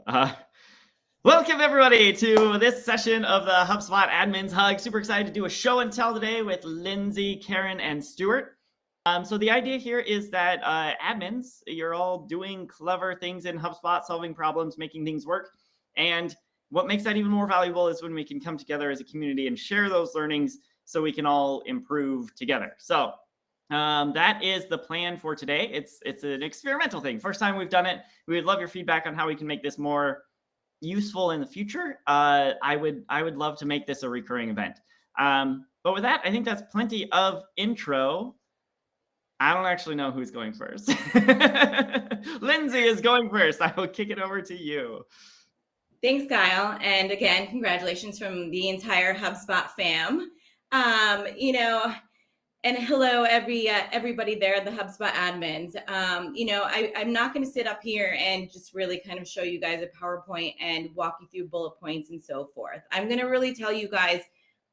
Uh, Welcome everybody to this session of the HubSpot Admins Hug. Super excited to do a show and tell today with Lindsay, Karen, and Stuart. So the idea here is that admins, you're all doing clever things in HubSpot, solving problems, making things work. And what makes that even more valuable is when we can come together as a community and share those learnings so we can all improve together. So that is the plan for today. It's an experimental thing. First time we've done it. We would love your feedback on how we can make this more useful in the future. I would love to make this a recurring event. But with that, I think that's plenty of intro. I don't actually know who's going first. Lindsay is going first. I will kick it over to you. Thanks, Kyle. And again, congratulations from the entire HubSpot fam. And hello, everybody there, the HubSpot admins. I'm not going to sit up here and just really kind of show you guys a PowerPoint and walk you through bullet points and so forth. I'm going to really tell you guys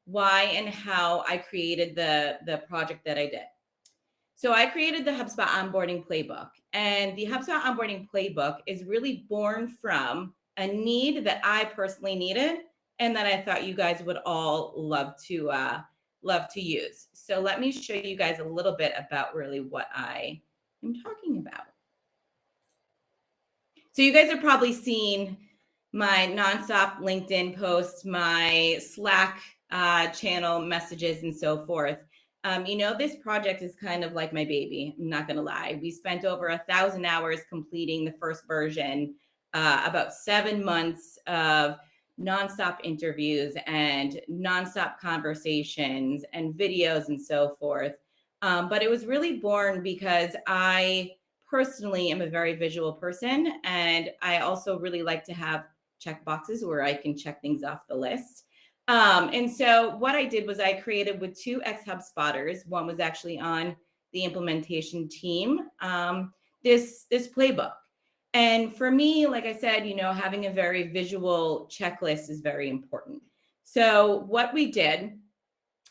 why and how I created the project that I did. So I created the HubSpot onboarding playbook, and the HubSpot onboarding playbook is really born from a need that I personally needed and that I thought you guys would all love to use. So let me show you guys a little bit about really what I am talking about. So you guys have probably seen my nonstop LinkedIn posts, my Slack channel messages, and so forth. This project is kind of like my baby. I'm not going to lie. We spent over 1,000 hours completing the first version, about 7 months of nonstop interviews and nonstop conversations and videos and so forth. But it was really born because I personally am a very visual person, and I also really like to have check boxes where I can check things off the list. And so what I did was I created with 2 ex-HubSpotters. One was actually on the implementation team, this playbook. And for me, like I said, having a very visual checklist is very important. So what we did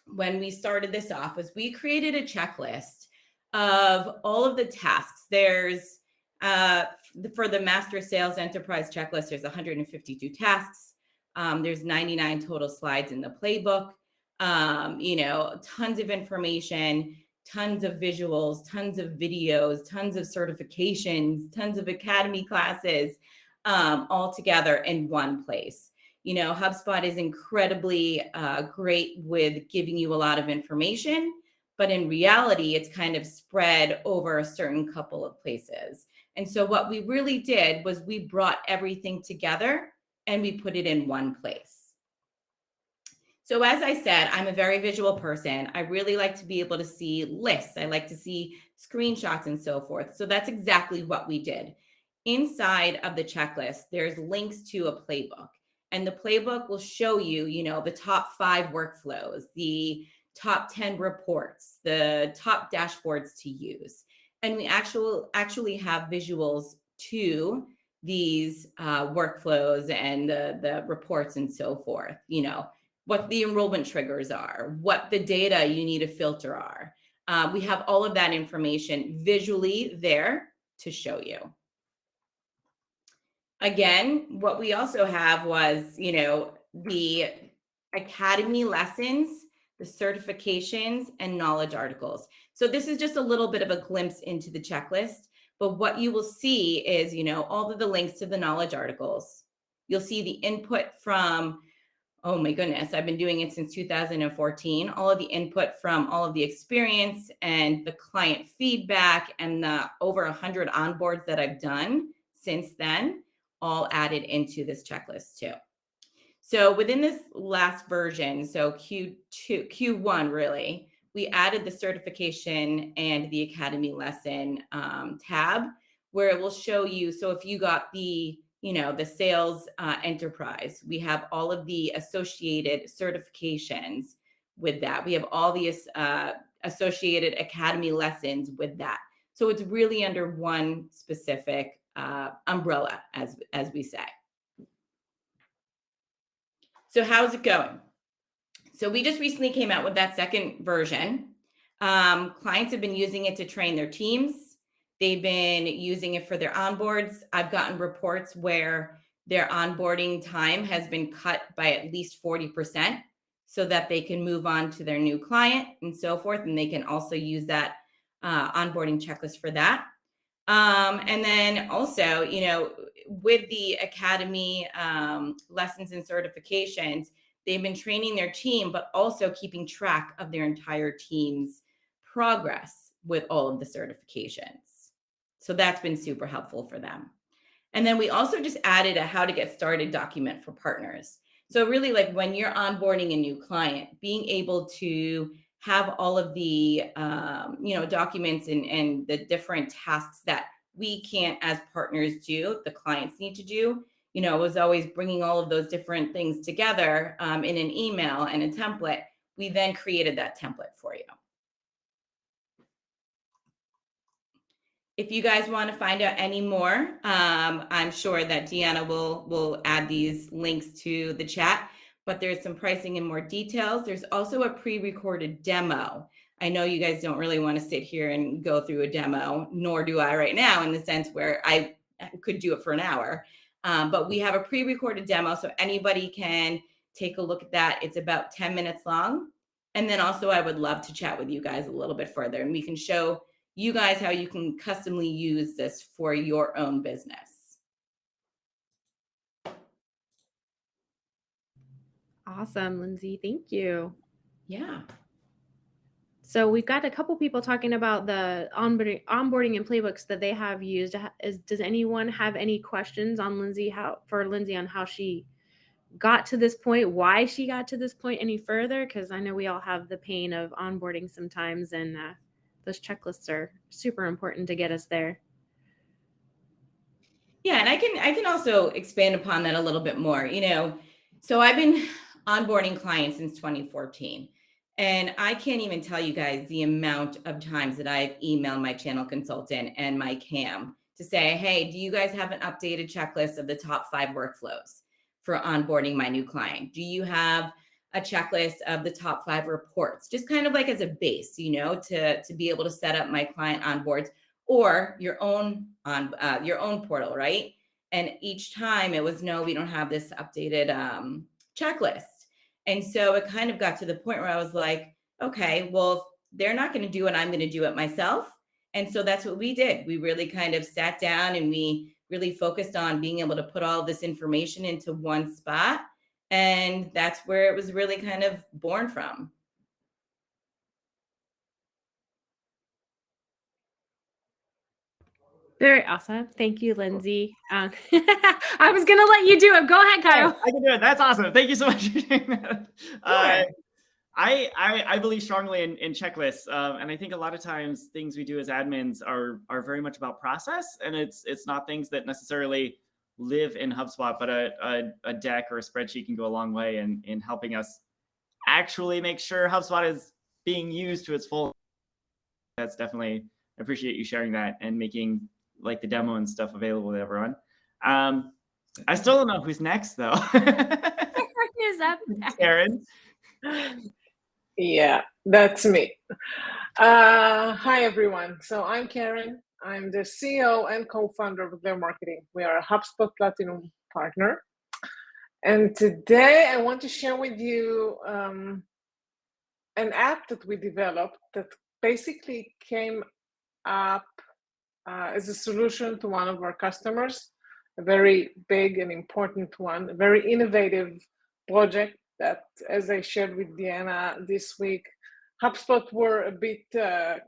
when we started this off was we created a checklist of all of the tasks. There's, for the Master Sales Enterprise checklist, there's 152 tasks. There's 99 total slides in the playbook, tons of information, tons of visuals, tons of videos, tons of certifications, tons of academy classes, all together in one place. HubSpot is incredibly great with giving you a lot of information, but in reality, it's kind of spread over a certain couple of places. And so what we really did was we brought everything together and we put it in one place. So as I said, I'm a very visual person. I really like to be able to see lists. I like to see screenshots and so forth. So that's exactly what we did. Inside of the checklist, there's links to a playbook. And the playbook will show you, the top 5 workflows, the top 10 reports, the top dashboards to use. And we actually have visuals to these workflows and the reports and so forth, what the enrollment triggers are, what the data you need to filter are. We have all of that information visually there to show you. Again, what we also have was, the academy lessons, the certifications, and knowledge articles. So this is just a little bit of a glimpse into the checklist. But what you will see is, all of the links to the knowledge articles. You'll see the input from, oh my goodness, I've been doing it since 2014. All of the input from all of the experience and the client feedback and the over 100 onboards that I've done since then, all added into this checklist too. So within this last version, so Q1 really, we added the certification and the academy lesson tab where it will show you. So if you got the sales enterprise, we have all of the associated certifications with that. We have all the associated academy lessons with that. So it's really under one specific umbrella, as we say. So how's it going? So we just recently came out with that second version. Clients have been using it to train their teams. They've been using it for their onboards. I've gotten reports where their onboarding time has been cut by at least 40% so that they can move on to their new client and so forth. And they can also use that onboarding checklist for that. And then also, you know, with the Academy lessons and certifications, they've been training their team, but also keeping track of their entire team's progress with all of the certifications. So that's been super helpful for them. And then we also just added a how to get started document for partners. So really, like when you're onboarding a new client, being able to have all of the you know, documents and the different tasks that we can't as partners do, the clients need to do, you know, was always bringing all of those different things together in an email and a template. We then created that template for you. If you guys want to find out any more, I'm sure that Deanna will add these links to the chat, but there's some pricing and more details. There's also a pre-recorded demo. I know you guys don't really want to sit here and go through a demo, nor do I right now, in the sense where I could do it for an hour. But we have a pre-recorded demo, so anybody can take a look at that. It's about 10 minutes long. And then also I would love to chat with you guys a little bit further, and we can show you guys how you can customly use this for your own business. Awesome, Lindsay. Thank you. Yeah. So we've got a couple people talking about the onboarding and playbooks that they have used. Does anyone have any questions on Lindsay, on how she got to this point, why she got to this point any further? Because I know we all have the pain of onboarding sometimes, and those checklists are super important to get us there. Yeah, and I can also expand upon that a little bit more. You know, so I've been onboarding clients since 2014. And I can't even tell you guys the amount of times that I've emailed my channel consultant and my CAM to say, hey, do you guys have an updated checklist of the top 5 workflows for onboarding my new client? Do you have a checklist of the top 5 reports? Just kind of like as a base, you know, to be able to set up my client onboards, or your own portal, right? And each time it was, no, we don't have this updated checklist. And so it kind of got to the point where I was like, okay, well, if they're not going to do it, I'm going to do it myself. And so that's what we did. We really kind of sat down and we really focused on being able to put all this information into one spot. And that's where it was really kind of born from. Very awesome. Thank you, Lindsay. I was going to let you do it. Go ahead, Kyle. I can do it. That's awesome. Thank you so much for sharing that. Sure. I believe strongly in checklists, and I think a lot of times things we do as admins are very much about process, and it's not things that necessarily live in HubSpot, but a deck or a spreadsheet can go a long way in helping us actually make sure HubSpot is being used to its full. That's definitely, I appreciate you sharing that and making like the demo and stuff available to everyone. I still don't know who's next though. Is up next? Karen. Yeah, that's me. Hi, everyone. So I'm Karen. I'm the CEO and co-founder of Their Marketing. We are a HubSpot Platinum partner. And today I want to share with you an app that we developed that basically came up as a solution to one of our customers, a very big and important one, a very innovative project that, as I shared with Deanna this week, HubSpot were a bit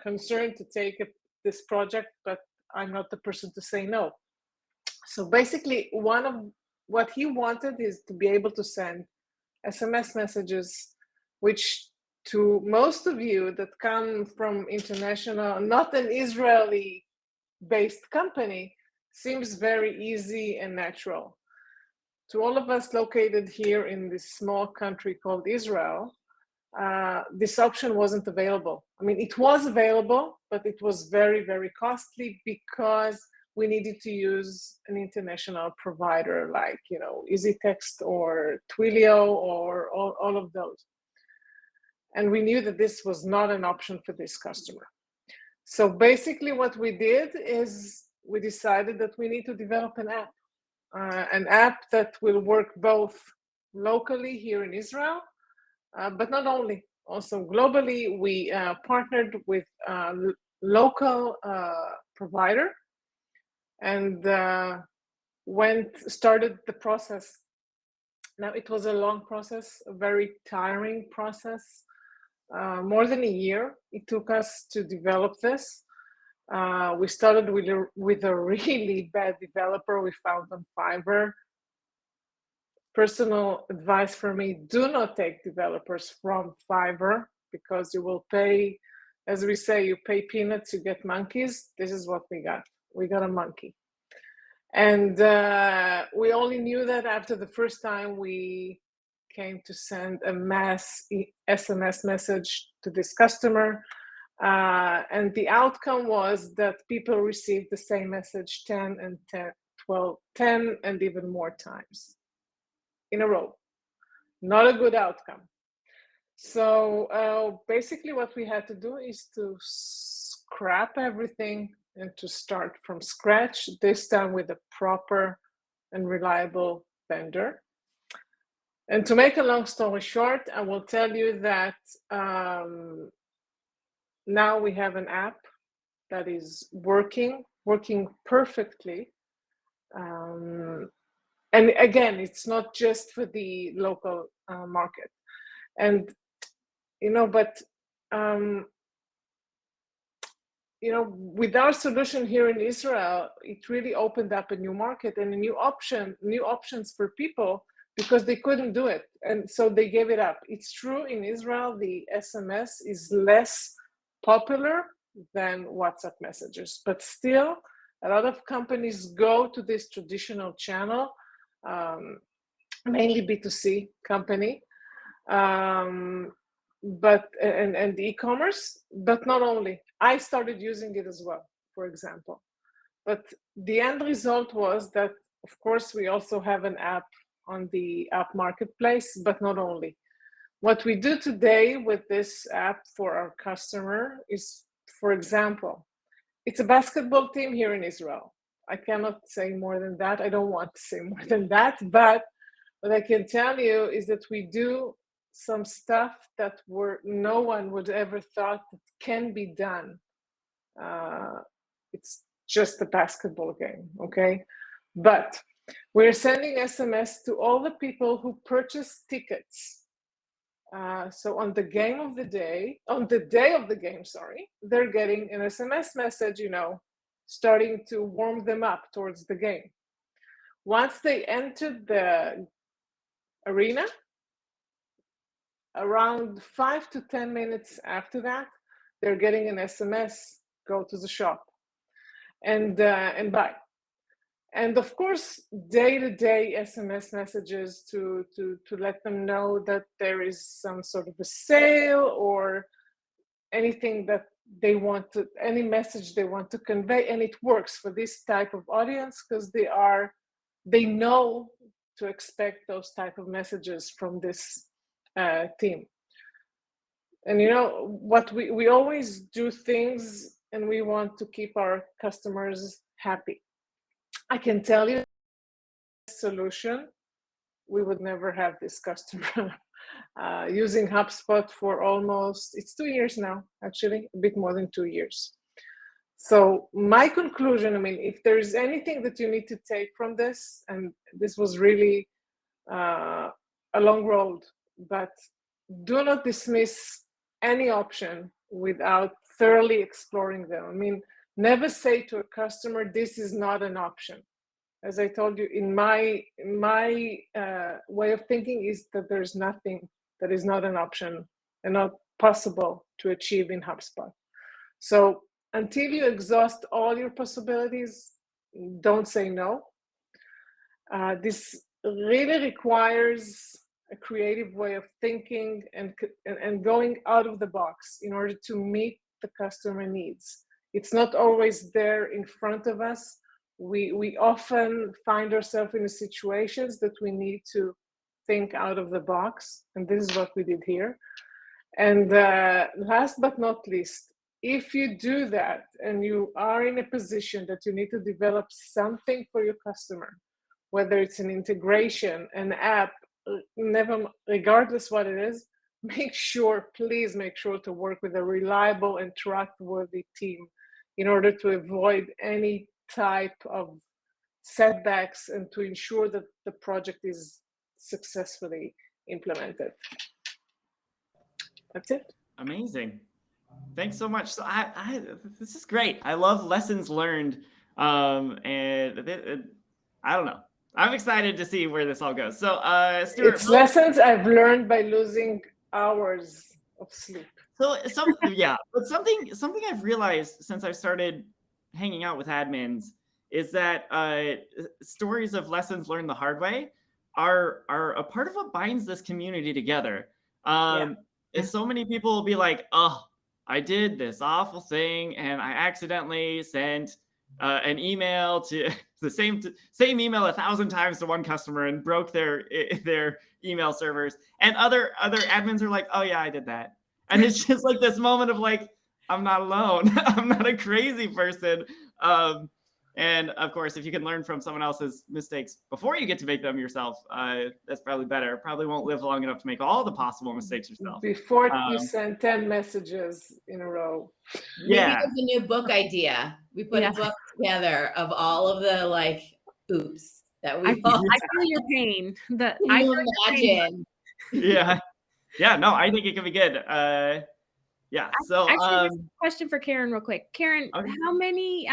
concerned to take this project, but I'm not the person to say no. So basically, one of what he wanted is to be able to send SMS messages, which to most of you that come from international, not an Israeli-based company, seems very easy and natural. To all of us located here in this small country called Israel, this option wasn't available. I mean, it was available, but it was very, very costly because we needed to use an international provider like, you know, EasyText or Twilio or all of those. And we knew that this was not an option for this customer. So basically what we did is we decided that we need to develop an app. an app that will work both locally here in Israel, but not only, also globally. We partnered with a local provider and started the process. Now, it was a long process, a very tiring process. More than a year it took us to develop this. We started with a really bad developer we found on Fiverr. Personal advice for me, do not take developers from Fiverr, because you will pay, as we say, you pay peanuts, you get monkeys. This is what we got. We got a monkey. And we only knew that after the first time we came to send a mass SMS message to this customer. And the outcome was that people received the same message 10 and 10, 12, 10 and even more times in a row. Not a good outcome. So basically what we had to do is to scrap everything and to start from scratch, this time with a proper and reliable vendor. And to make a long story short, I will tell you that now we have an app that is working perfectly. And again, it's not just for the local market. And, but, with our solution here in Israel, it really opened up a new market and a new options for people, because they couldn't do it. And so they gave it up. It's true, in Israel, the SMS is less popular than WhatsApp messages, but still a lot of companies go to this traditional channel, mainly B2C company, but and the e-commerce, but not only. I started using it as well, for example. But the end result was that, of course, we also have an app on the app marketplace, but not only. What we do today with this app for our customer is, for example, it's a basketball team here in Israel. I cannot say more than that. I don't want to say more than that, but what I can tell you is that we do some stuff that no one would ever thought that can be done. It's just a basketball game, okay? But we're sending SMS to all the people who purchase tickets. So on the day of the game, they're getting an SMS message, starting to warm them up towards the game. Once they entered the arena, around 5 to 10 minutes after that, they're getting an SMS, go to the shop and buy. And of course, day-to-day SMS messages to let them know that there is some sort of a sale or anything that they want to, any message they want to convey. And it works for this type of audience because they know to expect those type of messages from this team. And what we always do things, and we want to keep our customers happy. I can tell you, solution, we would never have this customer using HubSpot for it's 2 years now, actually, a bit more than 2 years. So my conclusion, if there is anything that you need to take from this, and this was really a long road, but do not dismiss any option without thoroughly exploring them. Never say to a customer, this is not an option. As I told you, in my way of thinking is that there's nothing that is not an option and not possible to achieve in HubSpot. So until you exhaust all your possibilities, don't say no. This really requires a creative way of thinking and going out of the box in order to meet the customer needs. It's not always there in front of us. We often find ourselves in situations that we need to think out of the box, and this is what we did here. And last but not least, if you do that and you are in a position that you need to develop something for your customer, whether it's an integration, an app, regardless what it is, please make sure to work with a reliable and trustworthy team in order to avoid any type of setbacks and to ensure that the project is successfully implemented. That's it. Amazing. Thanks so much. So this is great. I love lessons learned. And I don't know. I'm excited to see where this all goes. So, Stuart, it's lessons I've learned by losing hours of sleep. So but something I've realized since I've started hanging out with admins is that stories of lessons learned the hard way are a part of what binds this community together. So many people will be like, oh, I did this awful thing and I accidentally sent an email to the same email 1,000 times to one customer and broke their email servers. And other admins are like, oh yeah, I did that. And it's just like this moment of like, I'm not alone. I'm not a crazy person. And of course, if you can learn from someone else's mistakes before you get to make them yourself, that's probably better. Probably won't live long enough to make all the possible mistakes yourself. Before you send 10 messages in a row. Maybe there's a new book idea. We put a book together of all of the like oops that we I feel your pain. I imagine. Yeah, no, I think it could be good. So actually, question for Karen real quick. Karen, how many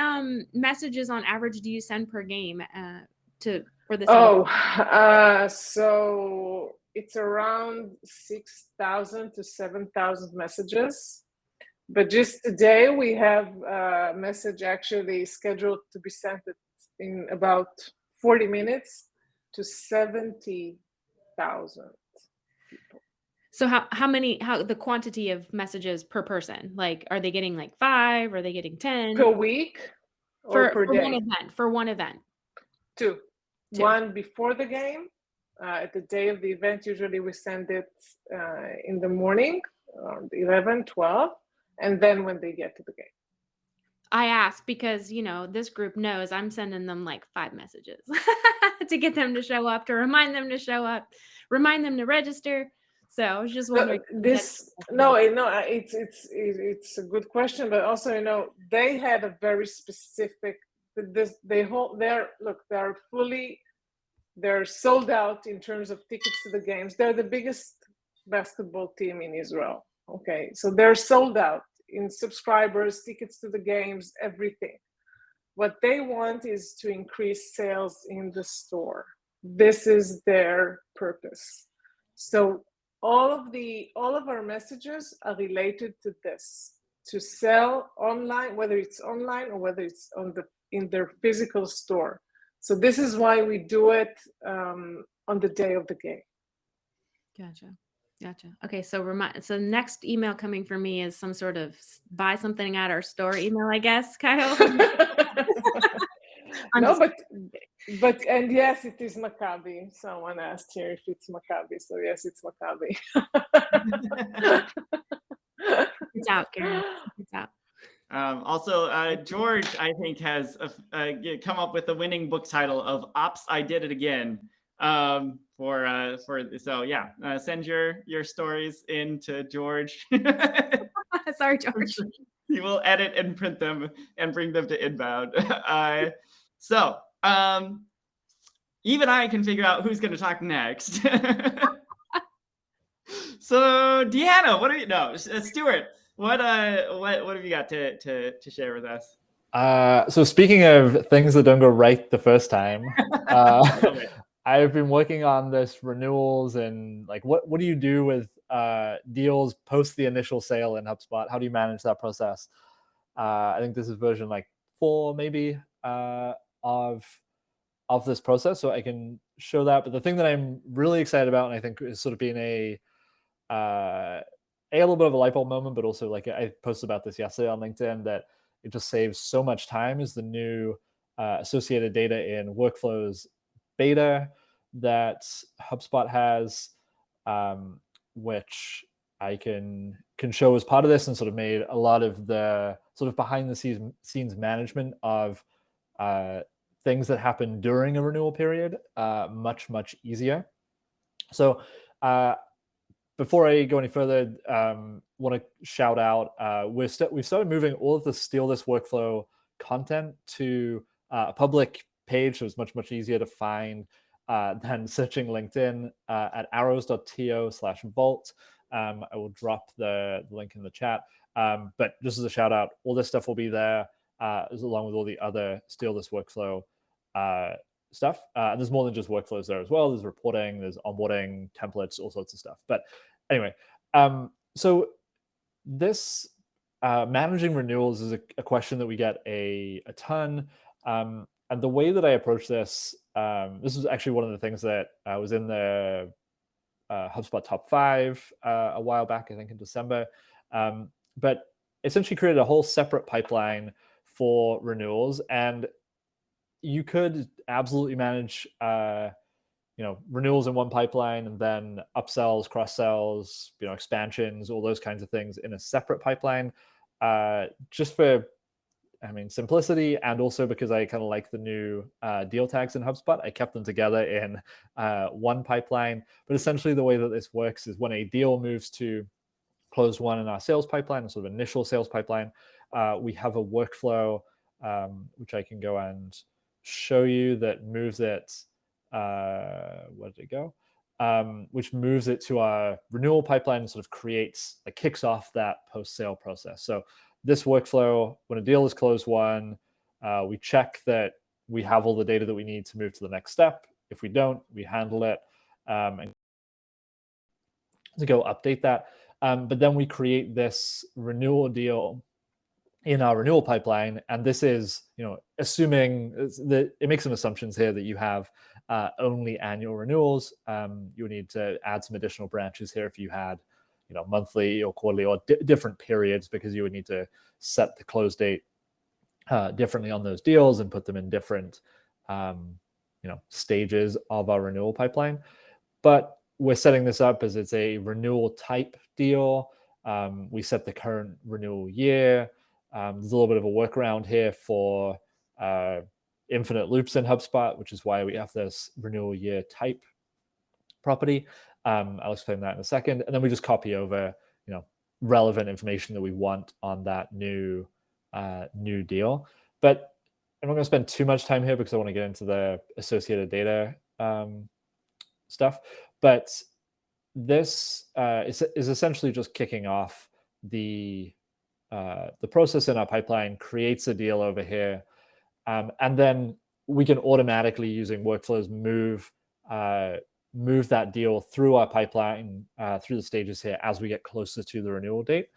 messages on average do you send per game for this? So it's around 6,000 to 7,000 messages. But just today we have a message actually scheduled to be sent in about 40 minutes to 70,000 people. So how the quantity of messages per person? Like, are they getting like 5? Are they getting 10? Per week or per day? For one event. Two. One before the game. At the day of the event, usually we send it in the morning, around 11, 12, and then when they get to the game. I ask because, this group knows I'm sending them like 5 messages to get them to show up, to remind them to show up, remind them to register. So I was just wondering. It's a good question, but also, they had a very specific, they're sold out in terms of tickets to the games. They're the biggest basketball team in Israel. Okay. So they're sold out in subscribers, tickets to the games, everything. What they want is to increase sales in the store. This is their purpose. So all of our messages are related to this, to sell online, whether it's online or whether it's in their physical store. So this is why we do it on the day of the game. Gotcha. Okay, so next email coming from me is some sort of buy something at our store email, I guess, Kyle. And yes, it is Maccabi. Someone asked here if it's Maccabi, so yes, it's Maccabi. It's out, Karen. It's out. Also, George, I think, has come up with the winning book title of "Ops, I Did It Again." Send your stories in to George. Sorry, George. He will edit and print them and bring them to inbound. Even I can figure out who's going to talk next. So, Deanna, what do you know? Stuart, what have you got to share with us? So speaking of things that don't go right the first time, I've been working on this renewals and like what do you do with deals post the initial sale in HubSpot? How do you manage that process? I think this is version like 4 maybe of this process, so I can show that. But the thing that I'm really excited about, and I think is sort of being a little bit of a light bulb moment, but also like I posted about this yesterday on LinkedIn, that it just saves so much time, is the new associated data in workflows beta that HubSpot has, which I can show as part of this, and sort of made a lot of the sort of behind the scenes management of things that happen during a renewal period much, much easier. So before I go any further, want to shout out, we've started moving all of the Steal This workflow content to a public page, so it's much, much easier to find than searching LinkedIn at arrows.to/vault. I will drop the link in the chat. But just as a shout out, all this stuff will be there, along with all the other Steal This workflow stuff. And there's more than just workflows there as well. There's reporting, there's onboarding, templates, all sorts of stuff. But anyway, so this managing renewals is a question that we get a ton. And the way that I approach this, this was actually one of the things that was in the HubSpot top 5 a while back, I think in December. But essentially created a whole separate pipeline for renewals. And you could absolutely manage renewals in one pipeline, and then upsells, cross-sells, expansions, all those kinds of things in a separate pipeline, just for, simplicity, and also because I kind of like the new deal tags in HubSpot. I kept them together in one pipeline. But essentially the way that this works is when a deal moves to closed won in our sales pipeline, a sort of initial sales pipeline, we have a workflow, which I can go and show you, that moves it, where did it go? Which moves it to our renewal pipeline and sort of kicks off that post-sale process. So this workflow, when a deal is closed won, we check that we have all the data that we need to move to the next step. If we don't, we handle it and to go update that. But then we create this renewal deal in our renewal pipeline, and this is, assuming that it makes some assumptions here that you have only annual renewals. You would need to add some additional branches here if you had, monthly or quarterly or different periods, because you would need to set the close date differently on those deals and put them in different, stages of our renewal pipeline. But we're setting this up as it's a renewal type deal. We set the current renewal year. There's a little bit of a workaround here for infinite loops in HubSpot, which is why we have this renewal year type property. I'll explain that in a second. And then we just copy over, relevant information that we want on that new deal. But I'm not going to spend too much time here because I want to get into the associated data stuff. But this is essentially just kicking off the process in our pipeline, creates a deal over here, and then we can automatically, using workflows, move that deal through our pipeline, through the stages here as we get closer to the renewal date.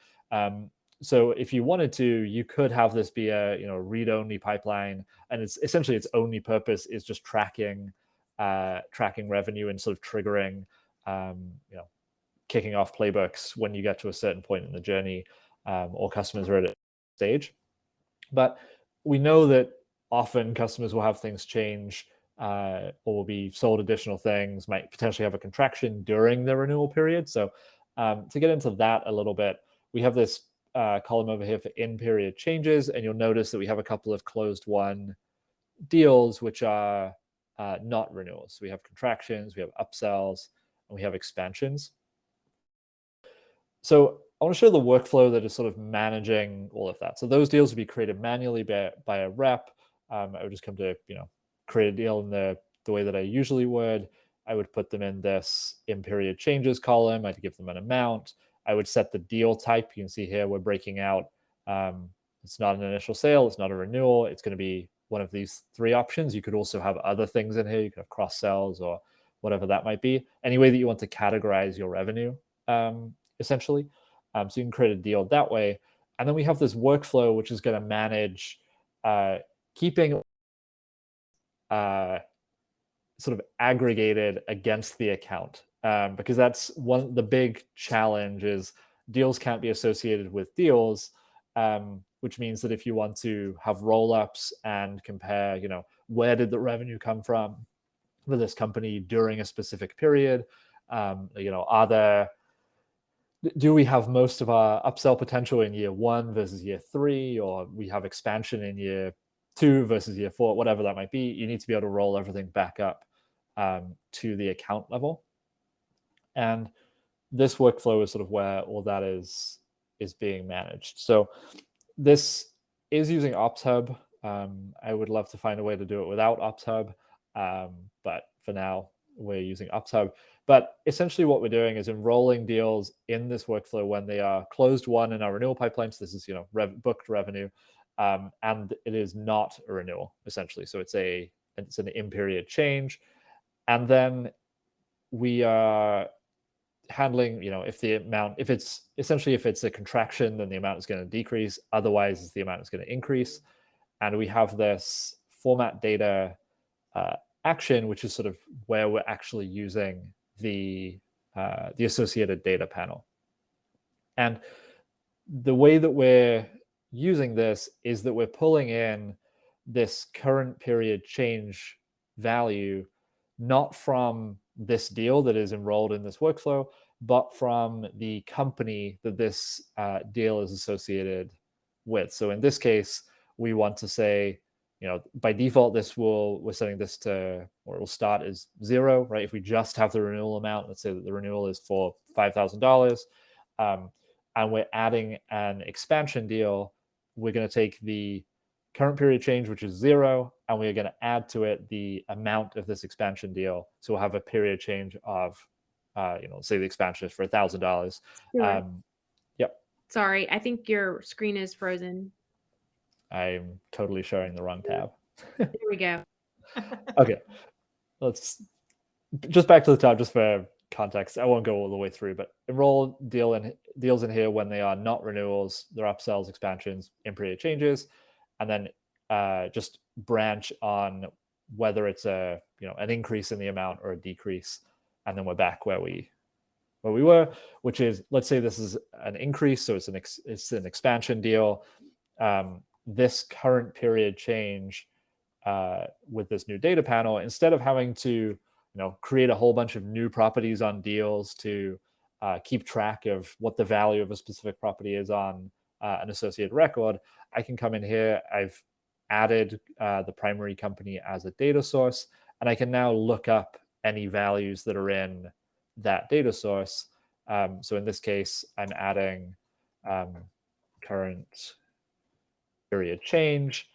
So if you wanted to, you could have this be a read-only pipeline, and it's essentially its only purpose is just tracking revenue and sort of triggering, kicking off playbooks when you get to a certain point in the journey, or customers are at a stage. But we know that often customers will have things change, or will be sold additional things, might potentially have a contraction during the renewal period. So to get into that a little bit, we have this column over here for in-period changes, and you'll notice that we have a couple of closed won deals which are not renewals. So we have contractions, we have upsells, and we have expansions. So I want to show the workflow that is sort of managing all of that. So those deals would be created manually by a rep. I would just come to, create a deal in the way that I usually would. I would put them in this in-period changes column. I'd give them an amount. I would set the deal type. You can see here we're breaking out. It's not an initial sale. It's not a renewal. It's going to be one of these 3 options. You could also have other things in here. You could have cross-sells or whatever that might be. Any way that you want to categorize your revenue, essentially. So you can create a deal that way. And then we have this workflow, which is going to manage keeping sort of aggregated against the account, because that's the big challenge is deals can't be associated with deals, which means that if you want to have roll-ups and compare, where did the revenue come from for this company during a specific period, do we have most of our upsell potential in year 1 versus year 3, or we have expansion in year 2 versus year 4, whatever that might be, you need to be able to roll everything back up to the account level. And this workflow is sort of where all that is being managed. So this is using OpsHub. I would love to find a way to do it without OpsHub, but for now we're using OpsHub. But essentially what we're doing is enrolling deals in this workflow when they are closed won in our renewal pipelines. This is booked revenue, and it is not a renewal essentially. So it's an in-period change, and then we are handling, if it's a contraction, then the amount is going to decrease. Otherwise, the amount is going to increase. And we have this format data action, which is sort of where we're actually using the associated data panel. And the way that we're using this is that we're pulling in this current period change value, not from this deal that is enrolled in this workflow, but from the company that this deal is associated with. So in this case, we want to say, by default, we're setting this to, or it will start as 0, right? If we just have the renewal amount, let's say that the renewal is for $5,000, and we're adding an expansion deal, we're going to take the current period change, which is 0, and we're going to add to it the amount of this expansion deal. So we'll have a period change of, say the expansion is for $1,000. Yep. Sorry, I think your screen is frozen. I'm totally showing the wrong tab. There we go. Okay, let's just back to the tab just for context. I won't go all the way through, but enroll deals in here when they are not renewals, they're upsells, expansions, in-period changes, and then just branch on whether it's an increase in the amount or a decrease, and then we're back where we were, which is, let's say this is an increase, so it's an expansion deal. This current period change with this new data panel, instead of having to create a whole bunch of new properties on deals to keep track of what the value of a specific property is on an associated record, I can come in here. I've added the primary company as a data source, and I can now look up any values that are in that data source. So in this case, I'm adding current period change,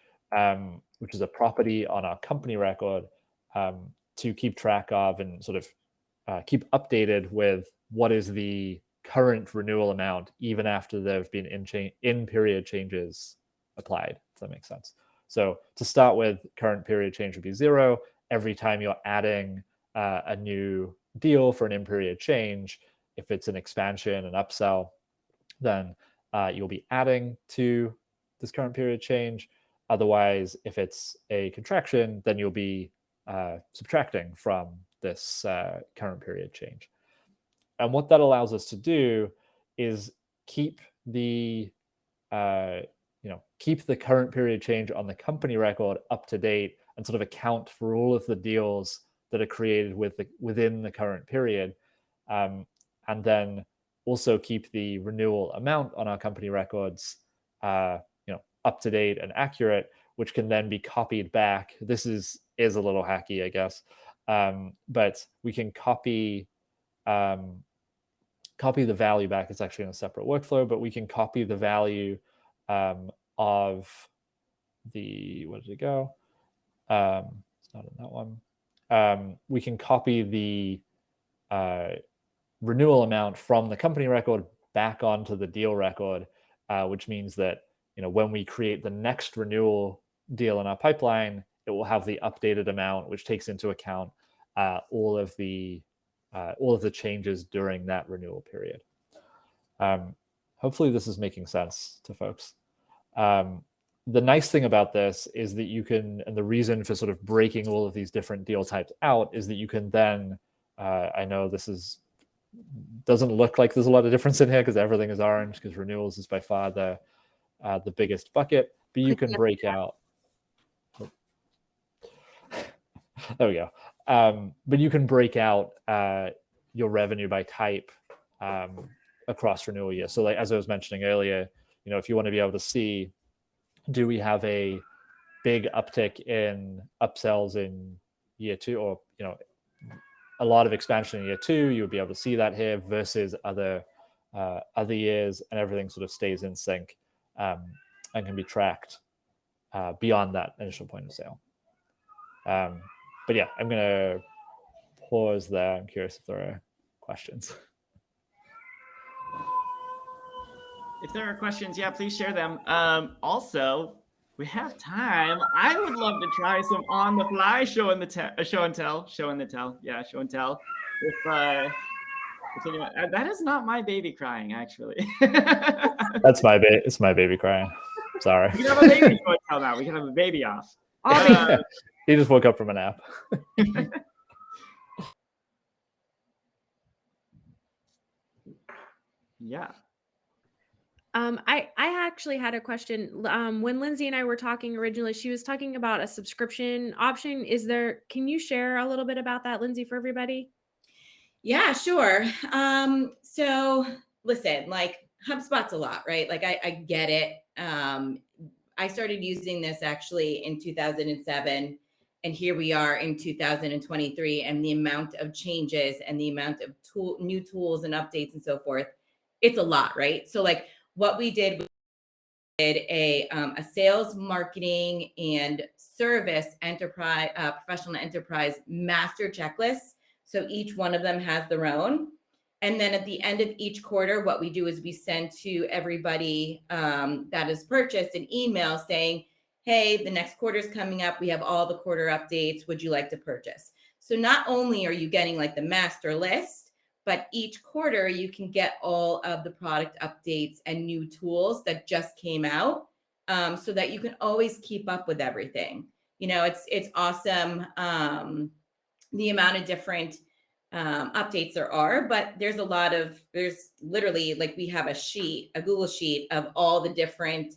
which is a property on our company record, to keep track of and sort of keep updated with what is the current renewal amount, even after there have been in-period changes applied, if that makes sense. So to start with, current period change would be 0. Every time you're adding a new deal for an in-period change, if it's an expansion, an upsell, then you'll be adding to this current period change. Otherwise, if it's a contraction, then you'll be subtracting from this current period change. And what that allows us to do is keep the current period change on the company record up to date and sort of account for all of the deals that are created within the current period, and then also keep the renewal amount on our company records up to date and accurate, which can then be copied back. This is a little hacky, I guess, but we can copy the value back. It's actually in a separate workflow, but we can copy the value of the, where did it go? It's not in that one. We can copy the renewal amount from the company record back onto the deal record, which means that when we create the next renewal deal in our pipeline, it will have the updated amount, which takes into account all of the changes during that renewal period. Hopefully this is making sense to folks. The nice thing about this is that you can, and the reason for sort of breaking all of these different deal types out is that you can then, I know this doesn't look like there's a lot of difference in here because everything is orange, because renewals is by far the biggest bucket, but you can break out. There we go. But you can break out your revenue by type across renewal year. So like, as I was mentioning earlier, if you want to be able to see, do we have a big uptick in upsells in year 2, or a lot of expansion in year 2, you'll be able to see that here versus other years, and everything sort of stays in sync and can be tracked beyond that initial point of sale. But yeah, I'm gonna pause there. I'm curious if there are questions. If there are questions, yeah, please share them. Also, we have time. I would love to try some on the fly show and tell. Yeah, show and tell. If anyone, that is not my baby crying, actually. It's my baby crying. Sorry. We can have a baby show and tell now. We can have a baby off. He just woke up from a nap. Yeah. I actually had a question. When Lindsay and I were talking originally, she was talking about a subscription option. Can you share a little bit about that, Lindsay, for everybody? Yeah, sure. So listen, like HubSpot's a lot, right? Like I get it. I started using this actually in 2007, and here we are in 2023, and the amount of changes and the amount of new tools and updates and so forth, it's a lot, right? So like what we did a sales, marketing, and service enterprise, professional enterprise master checklist. So each one of them has their own. And then at the end of each quarter, what we do is we send to everybody that is purchased an email saying, hey, the next quarter is coming up. We have all the quarter updates. Would you like to purchase? So not only are you getting like the master list, but each quarter you can get all of the product updates and new tools that just came out, so that you can always keep up with everything. It's awesome, the amount of different updates there are, but there's literally, like, we have a Google sheet of all the different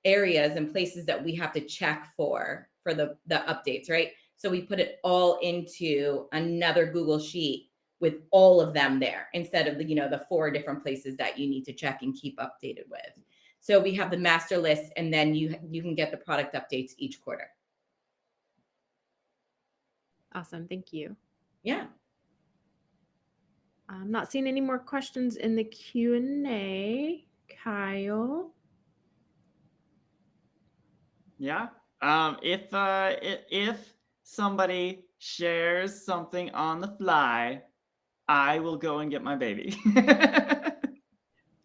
areas and places that we have to check for the updates, right? So we put it all into another Google sheet with all of them there, instead of the 4 different places that you need to check and keep updated with. So we have the master list, and then you can get the product updates each quarter. Awesome. Thank you. Yeah. I'm not seeing any more questions in the Q&A. Kyle? Yeah. If somebody shares something on the fly, I will go and get my baby.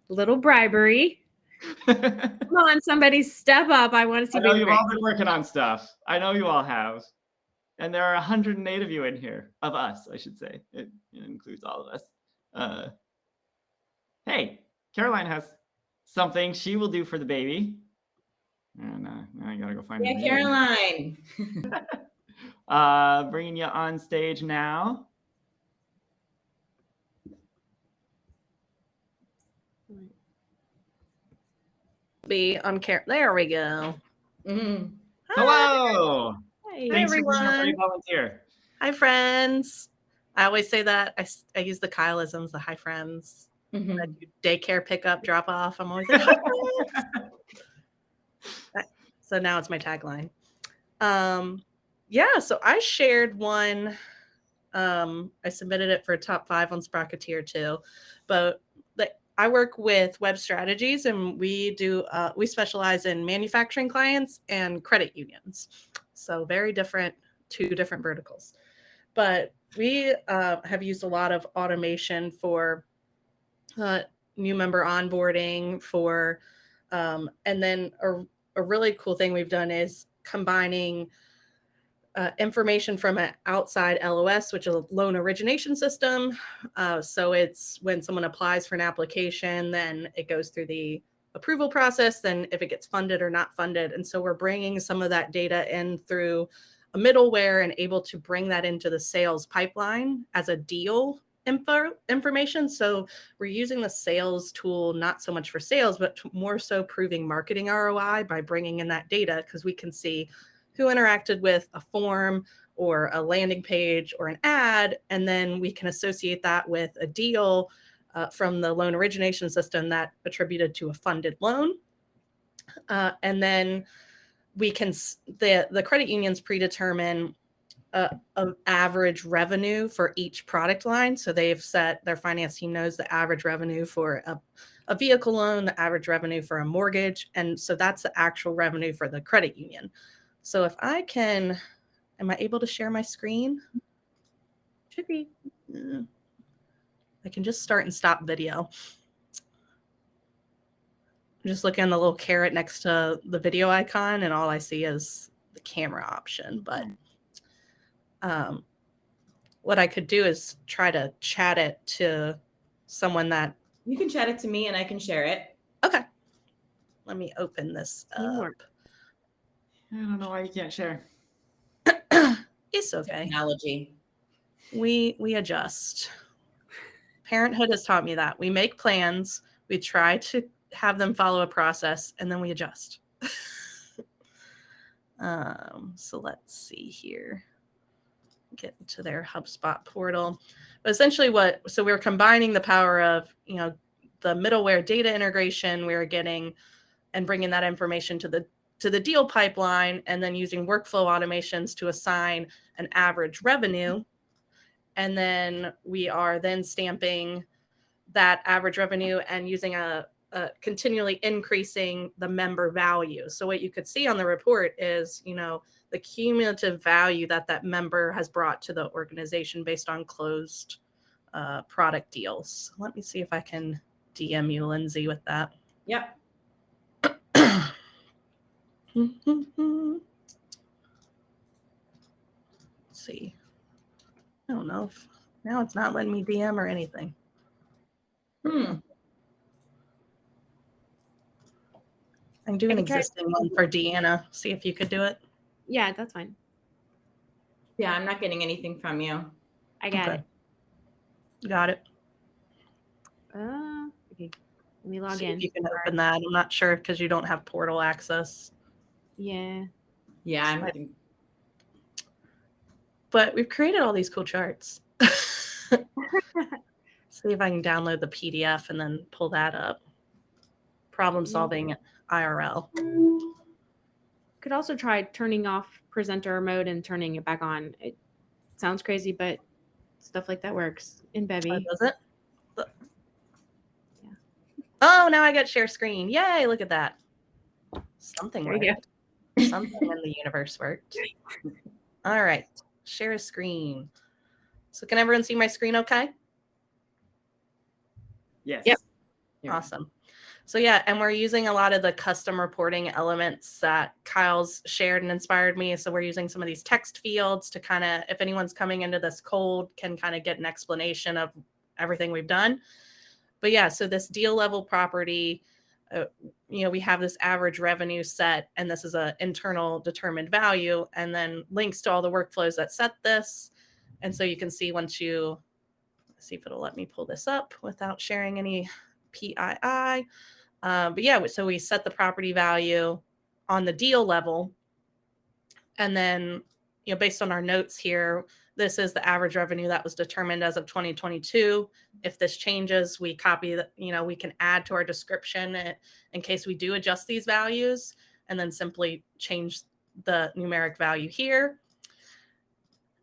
Little bribery. Come on, somebody step up. I want to see. I know you've all been working on stuff. I know you all have. And there are 108 of you in here. Of us, I should say. It includes all of us. Hey, Caroline has something she will do for the baby. And now I gotta go find her. Yeah, Caroline. Bringing you on stage now. Be on care. There we go. Mm-hmm. Hello. Hey, Thanks everyone. for being a free volunteer. Hi, friends. I always say that. I use the Kyleisms, the hi, friends. Mm-hmm. I do daycare pickup, drop off. I'm always like, hi, friends. So now it's my tagline. Yeah, so I shared one. I submitted it for top 5 on Sprocketeer too, but I work with web strategies, and we specialize in manufacturing clients and credit unions. So very different, 2 different verticals. But we have used a lot of automation for new member onboarding and then a really cool thing we've done is combining information from an outside LOS, which is a loan origination system. So it's when someone applies for an application, then it goes through the approval process, then if it gets funded or not funded. And so we're bringing some of that data in through a middleware and able to bring that into the sales pipeline as a deal information. So we're using the sales tool, not so much for sales, but more so proving marketing ROI by bringing in that data, because we can see who interacted with a form or a landing page or an ad, and then we can associate that with a deal from the loan origination system that attributed to a funded loan. And then we can, the credit unions predetermine an average revenue for each product line. So they've set, their finance team knows the average revenue for a vehicle loan, the average revenue for a mortgage. And so that's the actual revenue for the credit union. So if I can, am I able to share my screen? Should be. I can just start and stop video. I'm just looking at the little caret next to the video icon, and all I see is the camera option. But what I could do is try to chat it to someone that... You can chat it to me and I can share it. Okay. Let me open this up. Teamwork. I don't know why you can't share. It's okay. Technology. We adjust. Parenthood has taught me that. We make plans, we try to have them follow a process, and then we adjust. So let's see here. Get into their HubSpot portal. But essentially so we're combining the power of, the middleware data integration we're getting and bringing that information to the deal pipeline, and then using workflow automations to assign an average revenue. And then we are then stamping that average revenue and using a continually increasing the member value. So what you could see on the report is, the cumulative value that member has brought to the organization based on closed product deals. Let me see if I can DM you, Lindsay, with that. Yep. Let's see. I don't know if now it's not letting me DM or anything. I can do an existing one for Deanna. See if you could do it. Yeah, that's fine. Yeah, I'm not getting anything from you. I got it. Got it. Okay. Let me log See in. if you can open that. I'm not sure because you don't have portal access. Yeah. Yeah, But we've created all these cool charts. See if I can download the PDF and then pull that up. Problem solving IRL. Could also try turning off presenter mode and turning it back on. It sounds crazy, but stuff like that works in Bevy. Oh, does it? Yeah. Oh, now I got share screen. Yay, look at that. Something worked. Something in the universe worked. All right. Share a screen. So can everyone see my screen okay? Yes. Yep. Awesome. So yeah, and we're using a lot of the custom reporting elements that Kyle's shared and inspired me. So we're using some of these text fields to kind of, if anyone's coming into this cold, can kind of get an explanation of everything we've done. But yeah, so this deal level property, we have this average revenue set, and this is an internal determined value, and then links to all the workflows that set this. And so you can see once you, let's see if it'll let me pull this up without sharing any PII. But yeah, so we set the property value on the deal level. And then, based on our notes here, this is the average revenue that was determined as of 2022. If this changes, we copy that, we can add to our description in case we do adjust these values, and then simply change the numeric value here.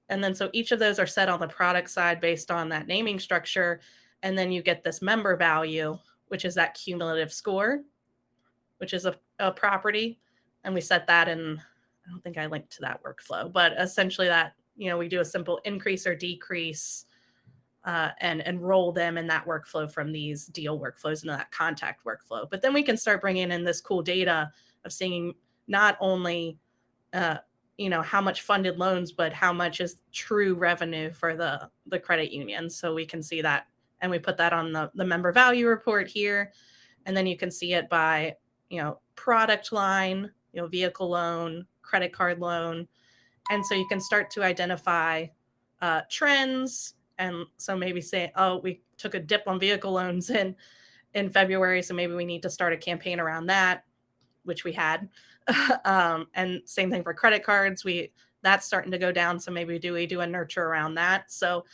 And then so each of those are set on the product side based on that naming structure. And then you get this member value, which is that cumulative score, which is a property. And we set that in, I don't think I linked to that workflow, but essentially that, we do a simple increase or decrease and enroll them in that workflow from these deal workflows into that contact workflow. But then we can start bringing in this cool data of seeing not only, how much funded loans, but how much is true revenue for the credit union. So we can see that, and we put that on the member value report here. And then you can see it by, product line, vehicle loan, credit card loan. And so you can start to identify trends. And so maybe say, oh, we took a dip on vehicle loans in February, so maybe we need to start a campaign around that, which we had. And same thing for credit cards. That's starting to go down. So maybe we do a nurture around that. So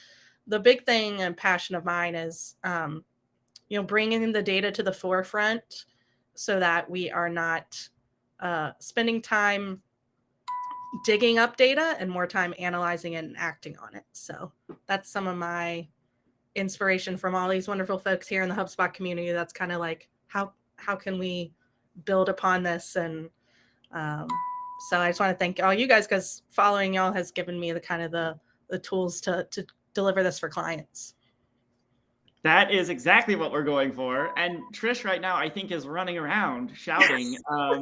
the big thing and passion of mine is, bringing the data to the forefront so that we are not spending time digging up data and more time analyzing it and acting on it. So that's some of my inspiration from all these wonderful folks here in the HubSpot community. That's kind of like, how can we build upon this? And so I just want to thank all you guys, because following y'all has given me the kind of the tools to deliver this for clients. That is exactly what we're going for. And Trish right now, I think, is running around shouting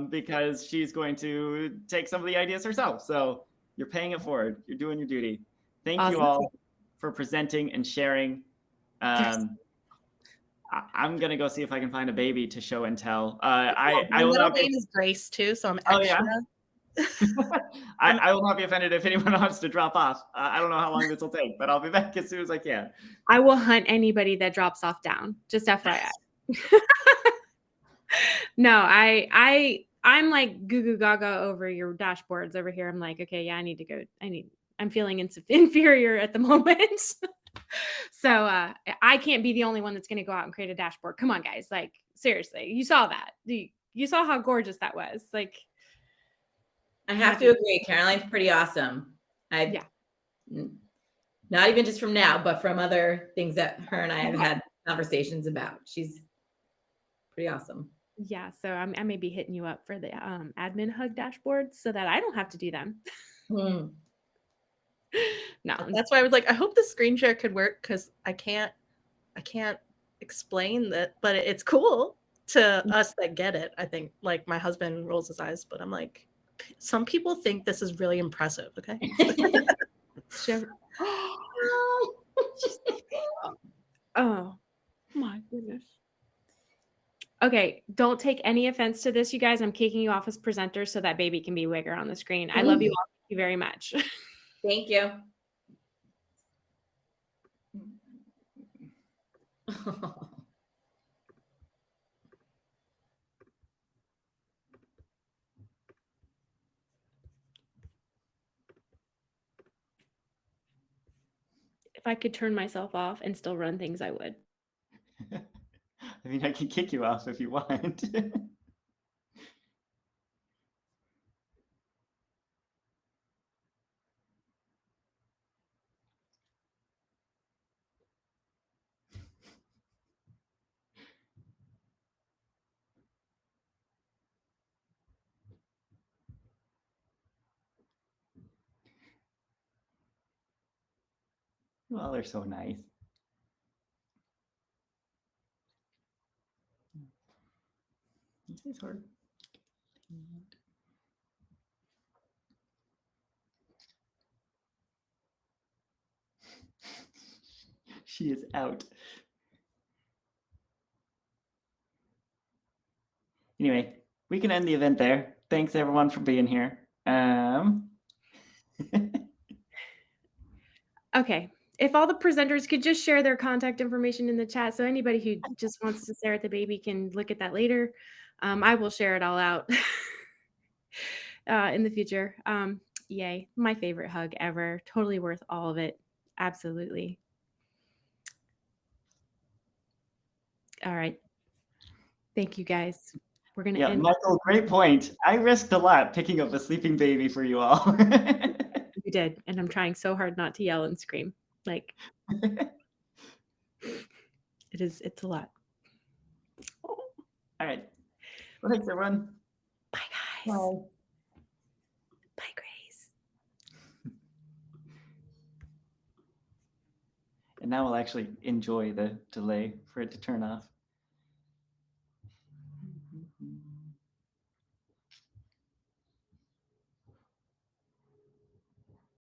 because she's going to take some of the ideas herself. So you're paying it forward. You're doing your duty. Thank you all for presenting and sharing. I'm going to go see if I can find a baby to show and tell. My middle name is Grace too, so I'm extra. Oh, yeah? I will not be offended if anyone wants to drop off. I don't know how long this will take, but I'll be back as soon as I can. I will hunt anybody that drops off down. Just FYI. No, I'm like goo goo gaga over your dashboards over here. I'm like, okay, yeah, I need to go. I'm feeling inferior at the moment. So I can't be the only one that's going to go out and create a dashboard. Come on, guys. Like, seriously, you saw that. You saw how gorgeous that was. Like, I have to agree. Caroline's pretty awesome. Yeah. Not even just from now, but from other things that her and I have had conversations about. She's pretty awesome. Yeah. So I may be hitting you up for the admin hug dashboards so that I don't have to do them. Hmm. No, that's why I was like, I hope the screen share could work, because I can't explain that, but it's cool to us that get it. I think, like, my husband rolls his eyes, but I'm like, some people think this is really impressive. Okay. Oh my goodness. Okay, don't take any offense to this, you guys. I'm kicking you off as presenter so that baby can be bigger on the screen. I love you all. Thank you very much. Thank you. If I could turn myself off and still run things, I would. I mean, I can kick you off if you want. Well, they're so nice. This is hard. She is out. Anyway, we can end the event there. Thanks everyone for being here. Okay. If all the presenters could just share their contact information in the chat, so anybody who just wants to stare at the baby can look at that later. I will share it all out in the future. Yay. My favorite hug ever. Totally worth all of it. Absolutely. All right. Thank you, guys. We're going to end. Michael, great point. I risked a lot picking up a sleeping baby for you all. You did. And I'm trying so hard not to yell and scream. Like, it's a lot. All right. Well, thanks, everyone. Bye, guys. Bye. Bye, Grace. And now we'll actually enjoy the delay for it to turn off.